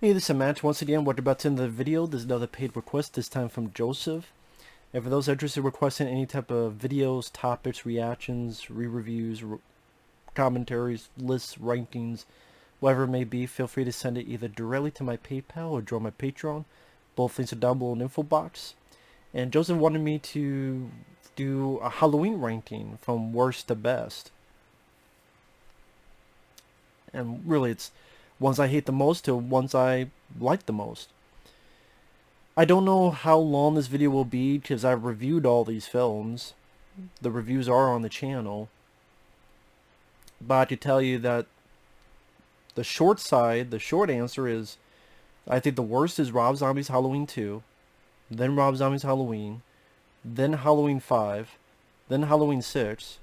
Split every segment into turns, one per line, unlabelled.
Hey, this is Matt. Once again, we're about to end the video. There's another paid request, this time from Joseph. And for those interested in requesting any type of videos, topics, reactions, re-reviews, commentaries, lists, rankings, whatever it may be, feel free to send it either directly to my PayPal or join my Patreon. Both links are down below in the info box. And Joseph wanted me to do a Halloween ranking from worst to best. And really, it's ones I hate the most to ones I like the most. I don't know how long this video will be because I've reviewed all these films. The reviews are on the channel. But I can tell you that the short answer is I think the worst is Rob Zombie's Halloween 2, then Rob Zombie's Halloween, then Halloween 5, then Halloween 6,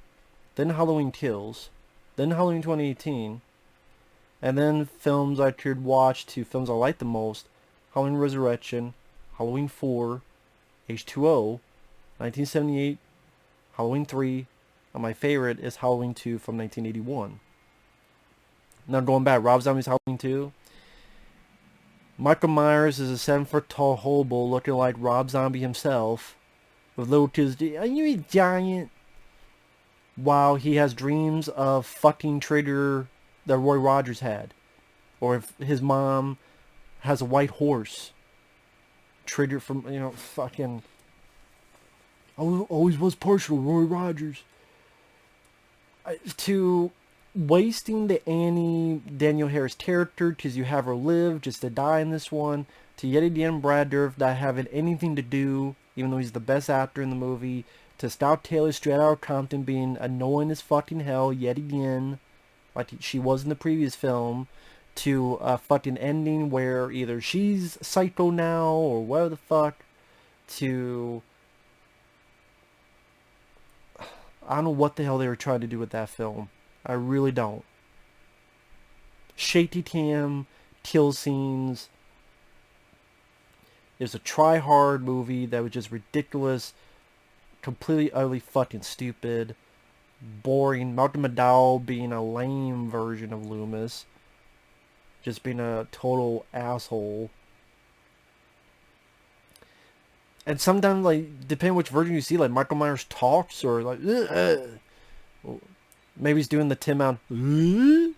then Halloween Kills, then Halloween 2018, and then films I could watch to films I like the most, Halloween Resurrection, Halloween 4, H2O, 1978, Halloween 3, and my favorite is Halloween 2 from 1981. Now going back, Rob Zombie's Halloween 2. Michael Myers is a 7-foot tall hobo looking like Rob Zombie himself, with little kids, are you a giant? While he has dreams of fucking Trigger that Roy Rogers had. Or if his mom has a white horse. Trigger from, fucking... always was partial, Roy Rogers. To wasting the Annie Danielle Harris character because you have her live just to die in this one, to yet again Brad Dourif not having anything to do, even though he's the best actor in the movie, to Stout Taylor straight out of Compton being annoying as fucking hell yet again, like she was in the previous film, to a fucking ending where either she's psycho now or whatever the fuck, to... I don't know what the hell they were trying to do with that film. I really don't. Shaky cam, kill scenes. It was a try-hard movie that was just ridiculous, completely, utterly fucking stupid, boring. Malcolm McDowell being a lame version of Loomis. Just being a total asshole. And sometimes, like, depending which version you see, like, Michael Myers talks, or, like, maybe he's doing the Tim Allen,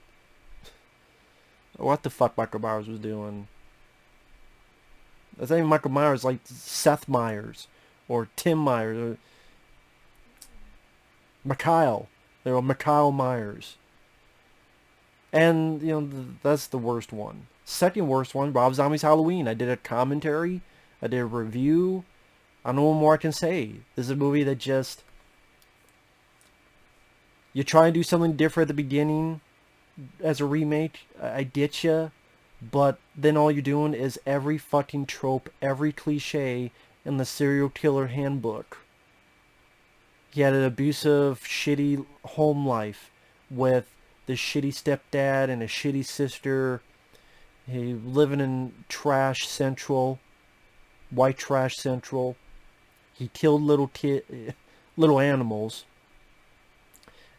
what the fuck Michael Myers was doing. That's not even Michael Myers, like Seth Myers, or Tim Myers, or Mikhail. They were Mikhail Myers. And, that's the worst one. Second worst one, Rob Zombie's Halloween. I did a commentary. I did a review. I don't know what more I can say. This is a movie that just... You try and do something different at the beginning as a remake. I get you. But then all you're doing is every fucking trope, every cliche in the serial killer handbook. He had an abusive, shitty home life with the shitty stepdad and a shitty sister. He living in trash central, white trash central. He killed little animals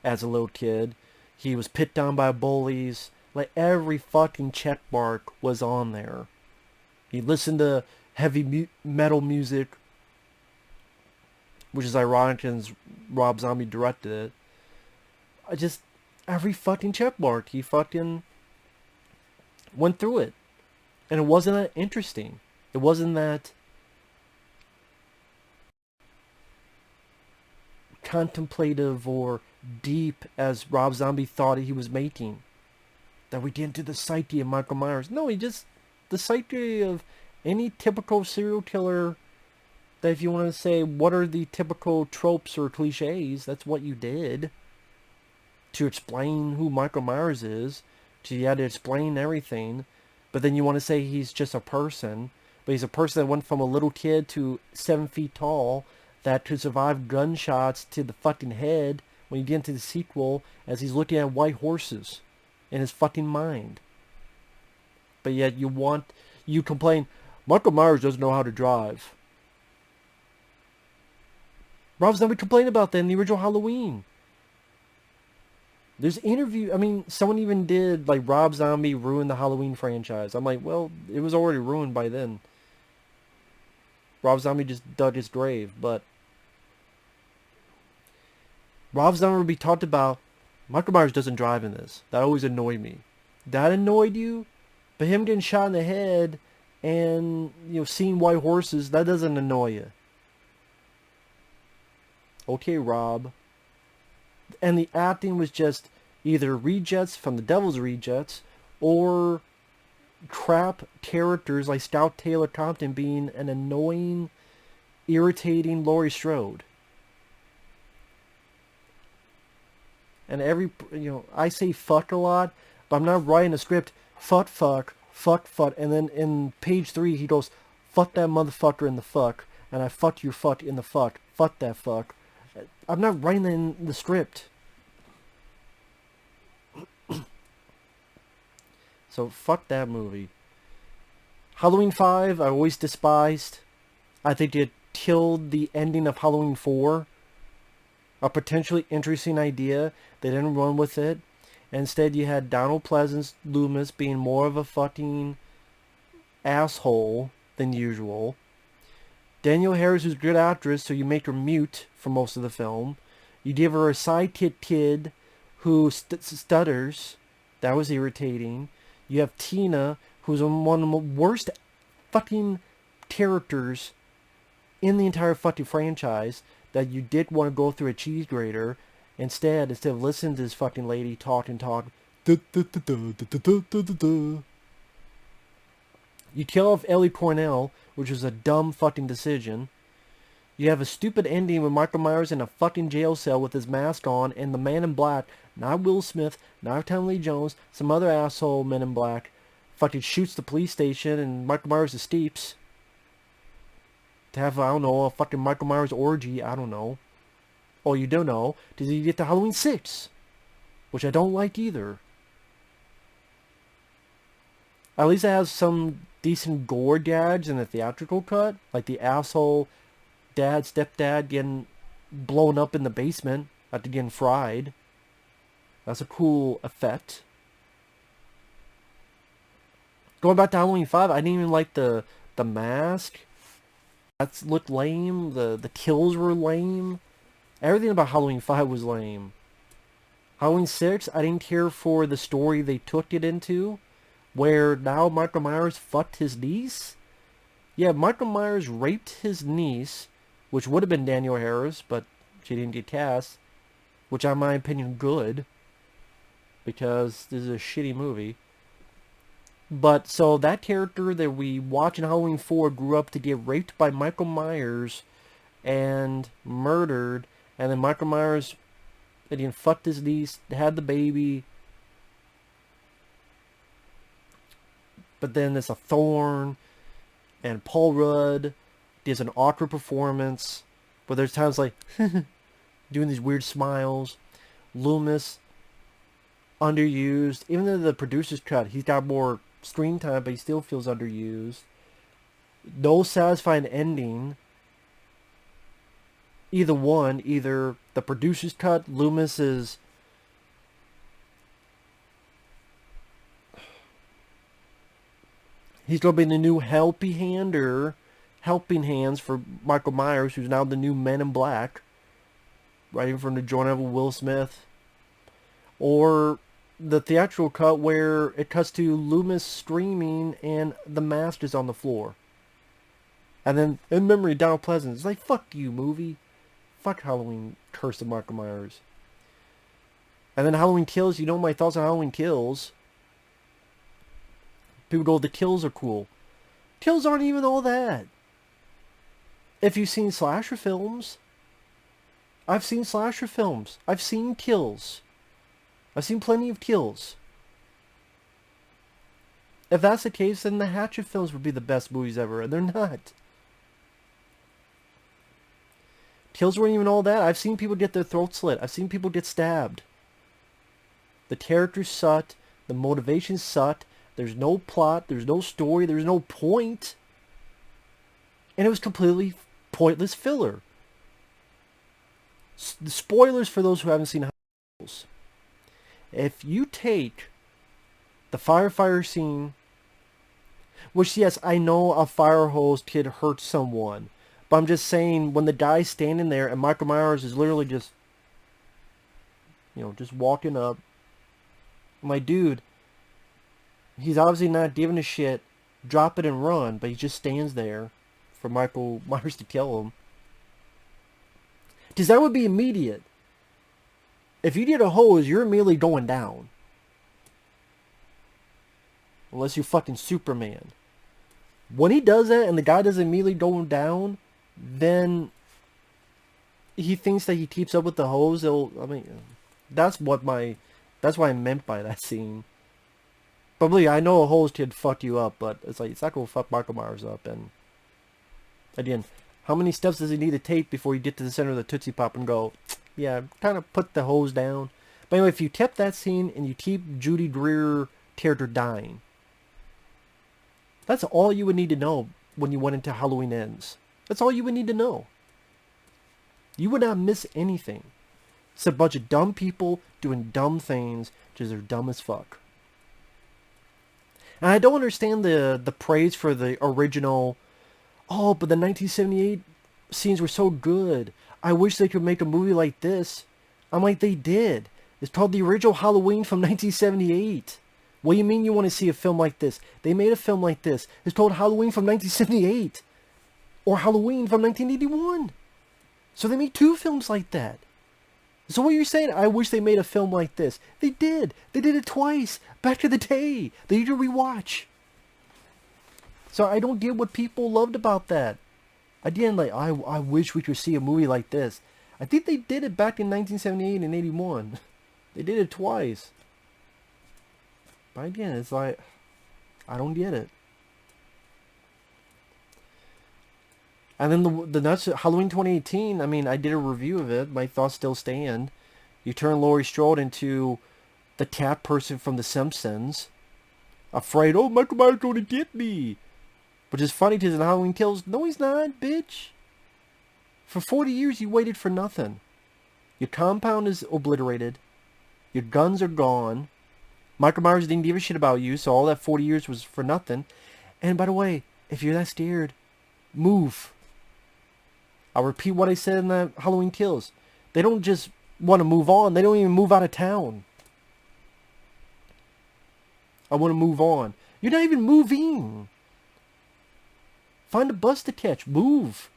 as a little kid. He was picked on by bullies. Like, every fucking check mark was on there. He listened to heavy metal music, which is ironic since Rob Zombie directed it. Every fucking check mark, he fucking went through it. And it wasn't that interesting. It wasn't that contemplative or deep as Rob Zombie thought he was making. That we get into the psyche of Michael Myers. No, the psyche of any typical serial killer. That if you want to say what are the typical tropes or cliches, that's what you did. To explain who Michael Myers is. You had to explain everything. But then you want to say he's just a person. But he's a person that went from a little kid to 7 feet tall. That could survive gunshots to the fucking head when you get into the sequel as he's looking at white horses in his fucking mind. But yet you complain, Michael Myers doesn't know how to drive. Rob Zombie complained about that in the original Halloween. There's interview. I mean, someone even did like Rob Zombie ruined the Halloween franchise. I'm like, well, it was already ruined by then. Rob Zombie just dug his grave, but Rob Zombie would be talked about. Michael Myers doesn't drive in this. That always annoyed me. That annoyed you? But him getting shot in the head and, seeing white horses, that doesn't annoy you. Okay, Rob. And the acting was just either rejects from the Devil's Rejects or crap characters like Scout Taylor Compton being an annoying, irritating Laurie Strode. And I say fuck a lot, but I'm not writing a script, fuck, and then in page 3 he goes, fuck that motherfucker in the fuck, and I fuck your fuck in the fuck that fuck. I'm not writing that in the script. So fuck that movie. Halloween 5, I always despised. I think it killed the ending of Halloween 4. A potentially interesting idea. They didn't run with it. Instead, you had Donald Pleasance Loomis being more of a fucking asshole than usual. Danielle Harris, who's a good actress, so you make her mute for most of the film. You give her a sidekick kid who stutters. That was irritating. You have Tina, who's one of the worst fucking characters in the entire fucking franchise, that you did want to go through a cheese grater. Instead of listening to this fucking lady talk, you kill off Ellie Cornell, which was a dumb fucking decision. You have a stupid ending with Michael Myers in a fucking jail cell with his mask on, and the Man in Black, not Will Smith, not Tommy Lee Jones, some other asshole Men in Black, fucking shoots the police station, and Michael Myers escapes. To have, I don't know, a fucking Michael Myers orgy, I don't know. Oh, you don't know? Did you get to Halloween 6? Which I don't like either. At least it has some decent gore gags in the theatrical cut. Like the asshole dad, stepdad getting blown up in the basement after getting fried. That's a cool effect. Going back to Halloween 5, I didn't even like the mask. That looked lame. The kills were lame. Everything about Halloween 5 was lame. Halloween 6, I didn't care for the story they took it into, where now Michael Myers fucked his niece. Yeah, Michael Myers raped his niece, which would have been Danielle Harris, but she didn't get cast, which in my opinion good, because this is a shitty movie. But so that character that we watch in Halloween 4 grew up to get raped by Michael Myers and murdered, and then Michael Myers, again, fucked his niece, had the baby. But then there's a Thorn, and Paul Rudd does an awkward performance, but there's times like doing these weird smiles. Loomis, underused. Even though the producer's cut, he's got more screen time, but he still feels underused. No satisfying ending. Either one, either the producer's cut, Loomis is he's going to be the new helping hands for Michael Myers, who's now the new Men in Black, writing from the joint of Will Smith, or the theatrical cut where it cuts to Loomis screaming and the mask is on the floor. And then, in memory, Donald Pleasance. It's like, fuck you, movie. Fuck Halloween, Curse of Michael Myers. And then Halloween Kills, you know my thoughts on Halloween Kills. People go, the kills are cool. Kills aren't even all that. If you've seen slasher films, I've seen slasher films. I've seen kills. I've seen plenty of kills. If that's the case, then the Hatchet films would be the best movies ever, and they're not. Kills weren't even all that. I've seen people get their throats slit. I've seen people get stabbed. The characters sucked. The motivations sucked. There's no plot. There's no story. There's no point. And it was completely pointless filler. Spoilers for those who haven't seen Kills. If you take the firefighter scene, which yes, I know a fire hose could hurt someone, but I'm just saying when the guy's standing there and Michael Myers is literally just, just walking up, my dude, he's obviously not giving a shit, drop it and run, but he just stands there for Michael Myers to kill him. Because that would be immediate. If you get a hose, you're immediately going down. Unless you're fucking Superman. When he does that and the guy doesn't immediately go down, then he thinks that he keeps up with the hose. That's what I meant by that scene. Probably, I know a hose could fuck you up, but it's not gonna fuck Michael Myers up. And again, how many steps does he need to take before you get to the center of the Tootsie Pop and go, yeah, kind of put the hose down? But anyway, if you kept that scene and you keep Judy Greer character dying, that's all you would need to know when you went into Halloween Ends. That's all you would need to know. You would not miss anything. It's a bunch of dumb people doing dumb things because they're dumb as fuck. And I don't understand the praise for the original, oh, but the 1978 scenes were so good. I wish they could make a movie like this. I'm like, they did. It's called The Original Halloween from 1978. What do you mean you want to see a film like this? They made a film like this. It's called Halloween from 1978. Or Halloween from 1981. So they made two films like that. So what you're saying, I wish they made a film like this. They did. They did it twice. Back to the day. They need to rewatch. So I don't get what people loved about that. Again, I wish we could see a movie like this. I think they did it back in 1978 and 81. They did it twice. But again, it's I don't get it. And then the nuts Halloween 2018. I mean, I did a review of it. My thoughts still stand. You turn Laurie Strode into the cat person from The Simpsons, afraid, oh, Michael Myers gonna get me. Which is funny because in Halloween Kills, no, he's not, bitch. For 40 years, you waited for nothing. Your compound is obliterated. Your guns are gone. Michael Myers didn't give a shit about you, so all that 40 years was for nothing. And by the way, if you're that scared, move. I'll repeat what I said in the Halloween Kills. They don't just want to move on. They don't even move out of town. I want to move on. You're not even moving. Find a bus to catch. Move.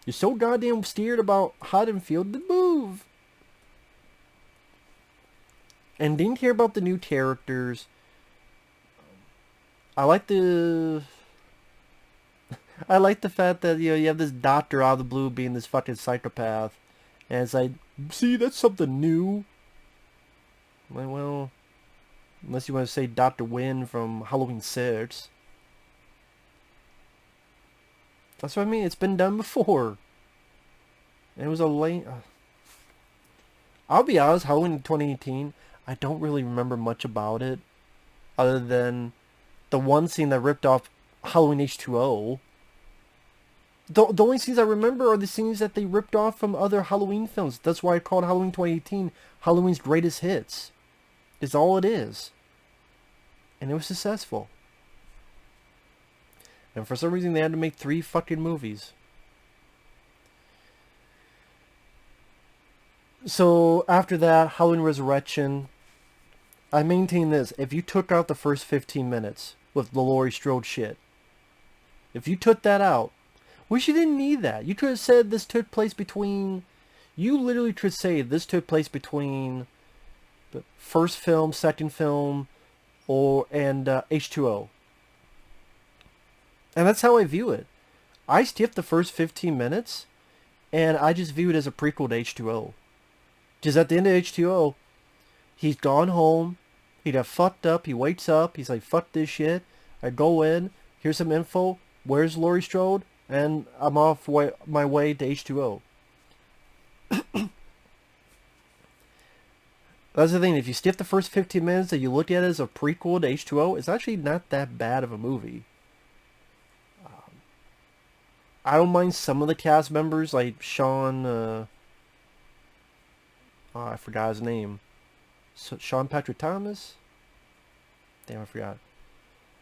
You're so goddamn scared about Haddonfield to move. And didn't care about the new characters. I like the fact that you have this doctor out of the blue being this fucking psychopath, and it's like, see, that's something new. I'm like, well, unless you want to say Dr. Wynn from Halloween 6. That's what I mean. It's been done before. And it was a late. I'll be honest. Halloween 2018. I don't really remember much about it, other than the one scene that ripped off Halloween H2O. The only scenes I remember are the scenes that they ripped off from other Halloween films. That's why I called Halloween 2018 Halloween's greatest hits. It's all it is. And it was successful. And for some reason they had to make 3 fucking movies. So after that, Halloween Resurrection, I maintain this. If you took out the first 15 minutes with the Laurie Strode shit, if you took that out, wish you didn't need that. You could have said this took place between... You literally could say this took place between the first film, second film, and H2O. And that's how I view it. I skipped the first 15 minutes, and I just view it as a prequel to H2O. Because at the end of H2O, he's gone home, he got fucked up, he wakes up, he's like, fuck this shit. I go in, here's some info, where's Laurie Strode? And I'm off my way to H2O. That's the thing, if you skip the first 15 minutes and you look at it as a prequel to H2O, it's actually not that bad of a movie. I don't mind some of the cast members, like Sean, I forgot his name. Sean Patrick Thomas? Damn, I forgot.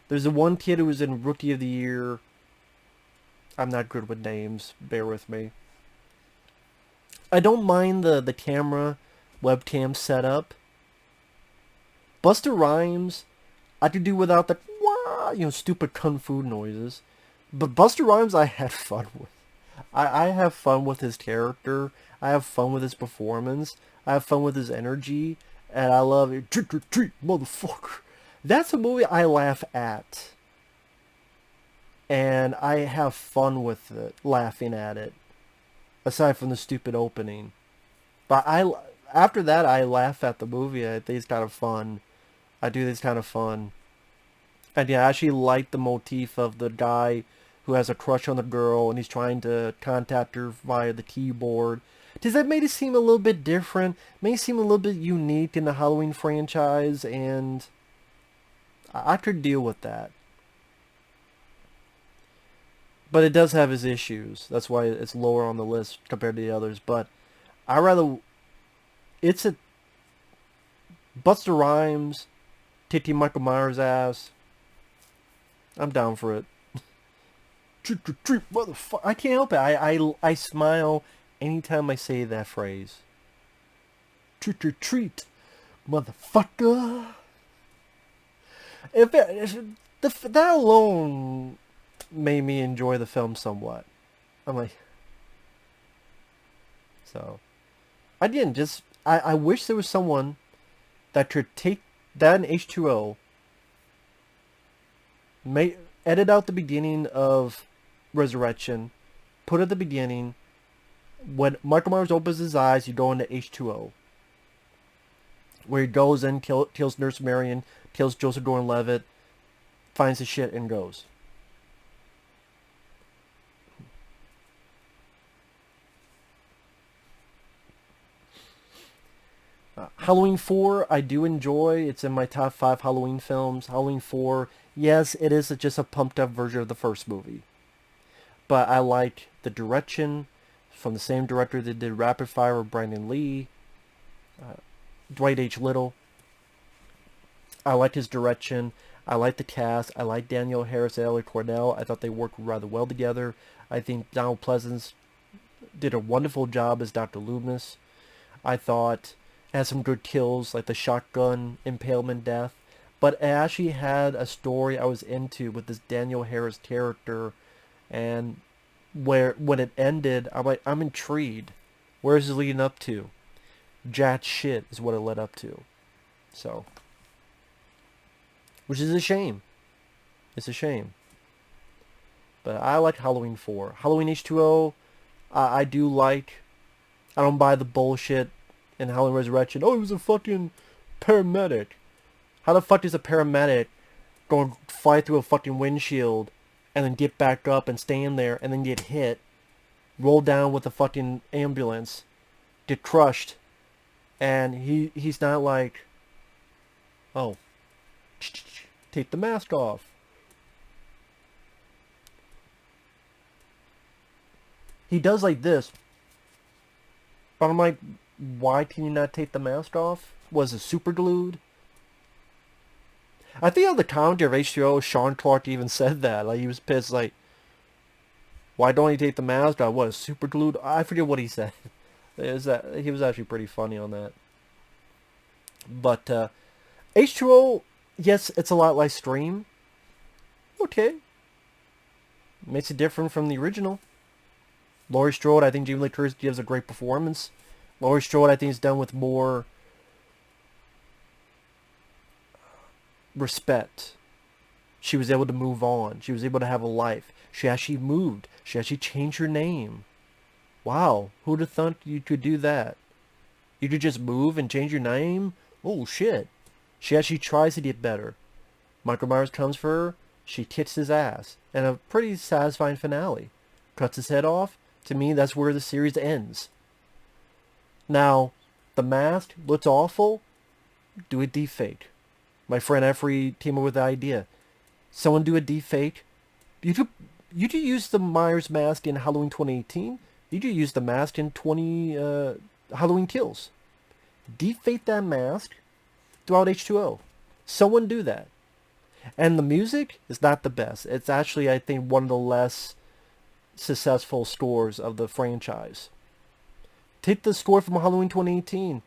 There's the one kid who was in Rookie of the Year. I'm not good with names. Bear with me. I don't mind the camera webcam setup. Busta Rhymes, I could do without the stupid kung fu noises. But Busta Rhymes, I had fun with. I have fun with his character. I have fun with his performance. I have fun with his energy. And I love it. Trick or treat, motherfucker. That's a movie I laugh at. And I have fun with it, laughing at it. Aside from the stupid opening. But after that, I laugh at the movie. I think it's kind of fun. I do think it's kind of fun. And yeah, I actually like the motif of the guy who has a crush on the girl and he's trying to contact her via the keyboard. Does that make it seem a little bit different? May seem a little bit unique in the Halloween franchise, and I could deal with that. But it does have its issues. That's why it's lower on the list compared to the others. But I rather... It's a... Busta Rhymes, kicking Michael Myers' ass. I'm down for it. Trick or treat, motherfucker. I can't help it. I smile anytime I say that phrase. Trick or treat, motherfucker. That alone made me enjoy the film somewhat. I'm like... So... Again, just... I wish there was someone that could take that in H2O, edit out the beginning of Resurrection, put at the beginning, when Michael Myers opens his eyes, you go into H2O, where he goes and kills Nurse Marion, kills Joseph Gordon-Levitt, finds the shit and goes. Halloween 4, I do enjoy. It's in my top 5 Halloween films. Halloween 4, yes, it is just a pumped up version of the first movie. But I like the direction from the same director that did Rapid Fire with Brandon Lee, Dwight H. Little. I like his direction. I like the cast. I like Danielle Harris and Ellie Cornell. I thought they worked rather well together. I think Donald Pleasence did a wonderful job as Dr. Loomis. I thought it had some good kills, like the shotgun impalement death. But it actually had a story I was into with this Danielle Harris character. And when it ended, I'm like, I'm intrigued. Where is it leading up to? Jack shit is what it led up to. So, which is a shame. It's a shame. But I like Halloween 4. Halloween H2O, I do like. I don't buy the bullshit in Halloween Resurrection. Oh, he was a fucking paramedic. How the fuck is a paramedic going to fly through a fucking windshield and then get back up and stand there and then get hit, roll down with a fucking ambulance, get crushed, and he's not like, oh, take the mask off. He does like this. But I'm like, why can you not take the mask off? Was it super glued? I think on the commentary of H2O, Sean Clark even said that. Like, he was pissed, like, why don't he take the mask off? What, super glued? I forget what he said. He was actually pretty funny on that. But, H2O, yes, it's a lot like Scream. Okay. Makes it different from the original. Laurie Strode, I think Jamie Lee Curtis gives a great performance. Laurie Strode, I think, is done with more respect. She was able to move on. She was able to have a life. She actually moved. She actually changed her name. Wow, who'd have thought you could do that? You could just move and change your name? Oh, shit. She actually tries to get better. Michael Myers comes for her. She kicks his ass. And a pretty satisfying finale. Cuts his head off. To me, that's where the series ends. Now, The Mask looks awful. Do a deepfake. My friend Effrey came up with the idea. Someone do a deepfake. You could use the Myers mask in Halloween 2018. You could use the mask in Halloween Kills. Deepfake that mask. throughout H2O. Someone do that. And the music is not the best. It's actually, I think, one of the less successful scores of the franchise. Take the score from Halloween 2018,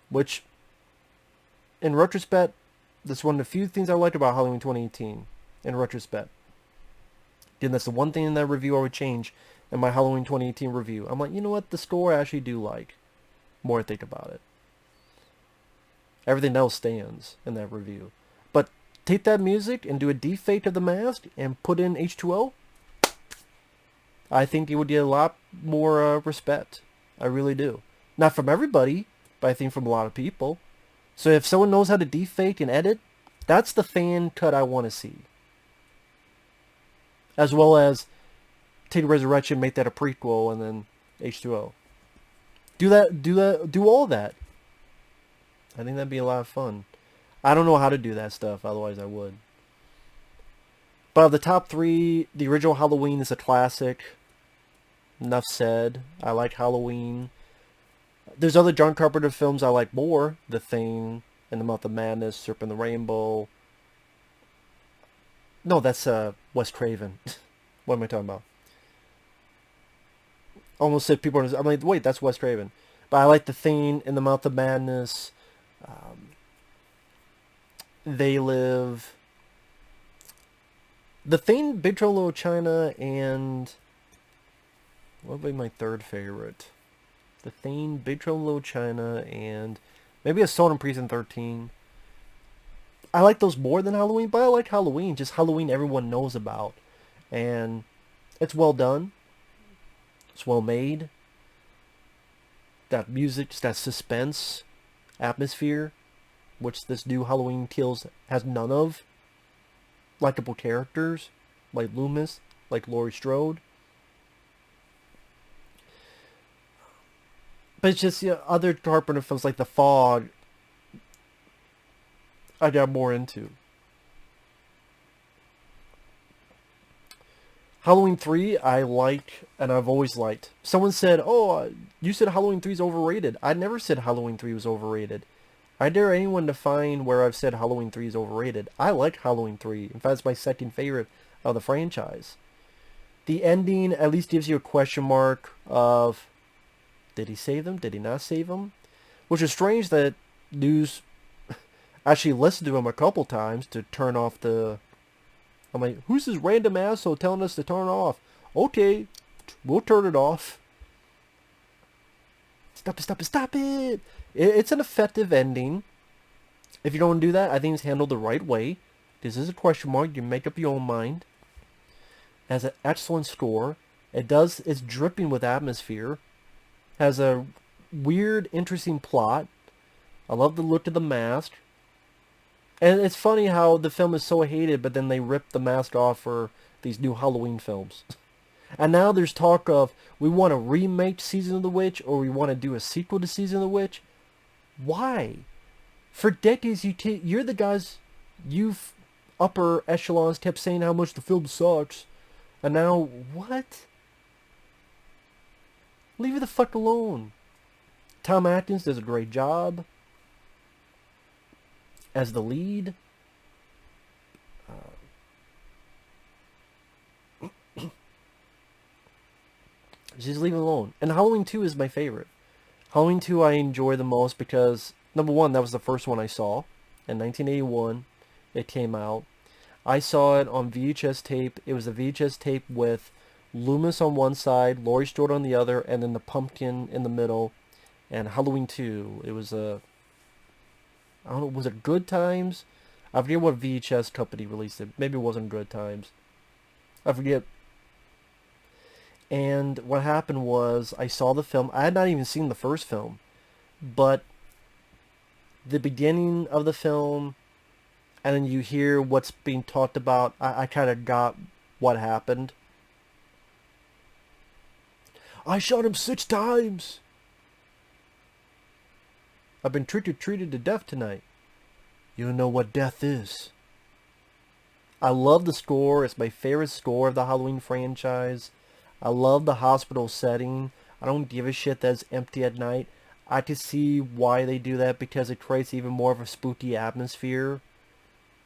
which, in retrospect, that's one of the few things I liked about Halloween 2018, in retrospect. And that's the one thing in that review I would change in my Halloween 2018 review. I'm like, you know what? The score I actually do like, more I think about it. Everything else stands in that review. But take that music and do a defake of the mask and put in H2O. I think it would get a lot more respect. I really do. Not from everybody, but I think from a lot of people. So if someone knows how to defake and edit, that's the fan cut I want to see. As well as take Resurrection, make that a prequel, and then H2O. Do all that. I think that'd be a lot of fun. I don't know how to do that stuff, otherwise I would. But of the top three, the original Halloween is a classic. Enough said. I like Halloween. There's other John Carpenter films I like more. The Thing, In the Mouth of Madness, Serpent and the Rainbow. No, that's Wes Craven. What am I talking about? Almost said people. I'm like, wait, that's Wes Craven. But I like The Thing, In the Mouth of Madness. They Live. The Thing, Big Trouble in Little China, and what would be my third favorite? The Thing, Big Trouble in Little China, and maybe Assault on Precinct 13. I like those more than Halloween, but I like Halloween. Just Halloween everyone knows about. And it's well done. It's well made. That music, just that suspense atmosphere, which this new Halloween Kills has none of. Likeable characters, like Loomis, like Laurie Strode. But it's just, other Carpenter films like The Fog, I got more into. Halloween 3, I like, and I've always liked. Someone said, oh, you said Halloween 3 is overrated. I never said Halloween 3 was overrated. I dare anyone to find where I've said Halloween 3 is overrated. I like Halloween 3. In fact, it's my second favorite of the franchise. The ending at least gives you a question mark of, did he save them? Did he not save them? Which is strange that news actually listened to him a couple times to turn off the... I'm like, who's this random asshole telling us to turn it off? Okay, we'll turn it off. Stop it, stop it, stop it! It's an effective ending. If you don't do that, I think it's handled the right way. This is a question mark. You make up your own mind. It has an excellent score. It's dripping with atmosphere. Has a weird, interesting plot. I love the look of the mask. And it's funny how the film is so hated, but then they rip the mask off for these new Halloween films. And now there's talk of, we want to remake Season of the Witch, or we want to do a sequel to Season of the Witch. Why? For decades, you're the guys, you've upper echelons kept saying how much the film sucks. And now, what? Leave it the fuck alone. Tom Atkins does a great job as the lead. Just leave it alone. And Halloween 2 is my favorite. Halloween 2 I enjoy the most because, number one, that was the first one I saw. In 1981, it came out. I saw it on VHS tape. It was a VHS tape with Loomis on one side, Laurie Strode on the other, and then the pumpkin in the middle. And Halloween 2, it was I don't know, was it Good Times? I forget what VHS company released it. Maybe it wasn't Good Times. I forget. And what happened was, I saw the film. I had not even seen the first film. But the beginning of the film, and then you hear what's being talked about, I kind of got what happened. I shot him 6 times! I've been treated to death tonight. You don't know what death is. I love the score. It's my favorite score of the Halloween franchise. I love the hospital setting. I don't give a shit that it's empty at night. I could see why they do that, because it creates even more of a spooky atmosphere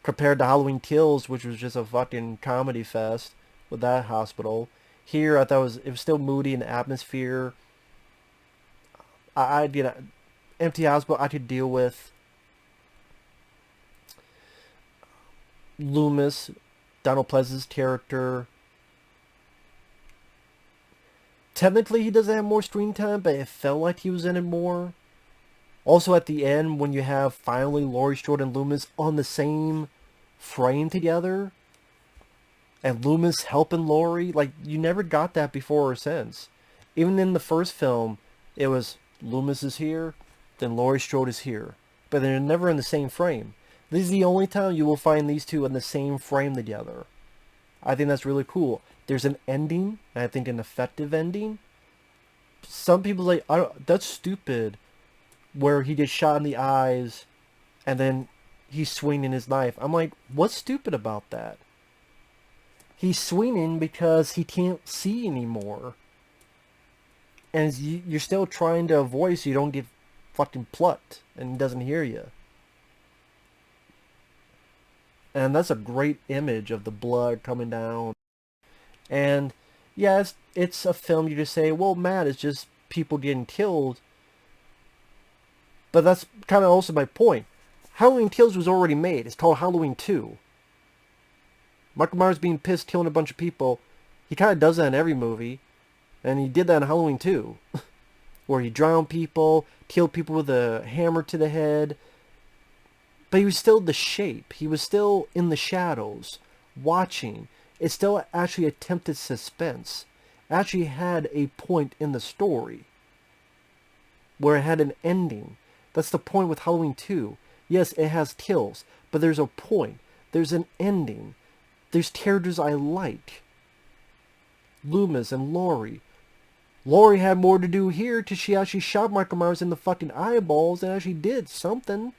compared to Halloween Kills, which was just a fucking comedy fest with that hospital. Here, I thought it was still moody and atmosphere. I you know, empty hospital I could deal with. Loomis, Donald Pleasance's character. Technically, he doesn't have more screen time, but it felt like he was in it more. Also, at the end, when you have finally Laurie Strode and Loomis on the same frame together, and Loomis helping Laurie, like, you never got that before or since. Even in the first film, it was Loomis is here, then Laurie Strode is here. But they're never in the same frame. This is the only time you will find these two in the same frame together. I think that's really cool. There's an ending, and I think an effective ending. Some people say, that's stupid, where he gets shot in the eyes, and then he's swinging his knife. I'm like, what's stupid about that? He's swinging because he can't see anymore. And you're still trying to avoid so you don't get fucking plucked, and he doesn't hear you. And that's a great image of the blood coming down. And yeah, it's a film you just say, well, Matt, it's just people getting killed. But that's kind of also my point. Halloween Kills was already made. It's called Halloween 2. Michael Myers being pissed, killing a bunch of people. He kind of does that in every movie. And he did that in Halloween 2. Where he drowned people, killed people with a hammer to the head. But he was still the shape. He was still in the shadows, watching. It still actually attempted suspense. It actually had a point in the story. Where it had an ending. That's the point with Halloween 2. Yes, it has kills, but there's a point. There's an ending. There's characters I like. Loomis and Laurie. Laurie had more to do here because she actually shot Michael Myers in the fucking eyeballs and actually did something.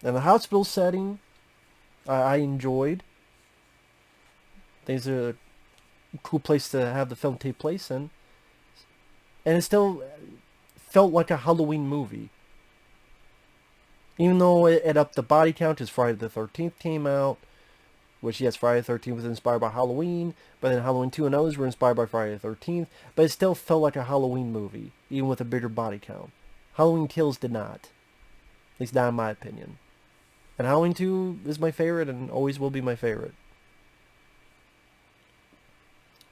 And the hospital setting, I enjoyed. These are a cool place to have the film take place in. And it still felt like a Halloween movie. Even though it upped the body count as Friday the 13th came out. Which, yes, Friday the 13th was inspired by Halloween. But then Halloween 2 and others were inspired by Friday the 13th. But it still felt like a Halloween movie. Even with a bigger body count. Halloween Kills did not. At least not in my opinion. And Halloween 2 is my favorite and always will be my favorite.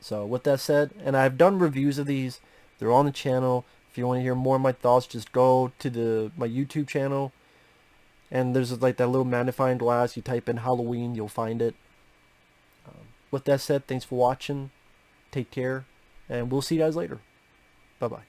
So with that said, and I've done reviews of these. They're on the channel. If you want to hear more of my thoughts, just go to my YouTube channel. And there's like that little magnifying glass. You type in Halloween, you'll find it. With that said, thanks for watching. Take care. And we'll see you guys later. Bye-bye.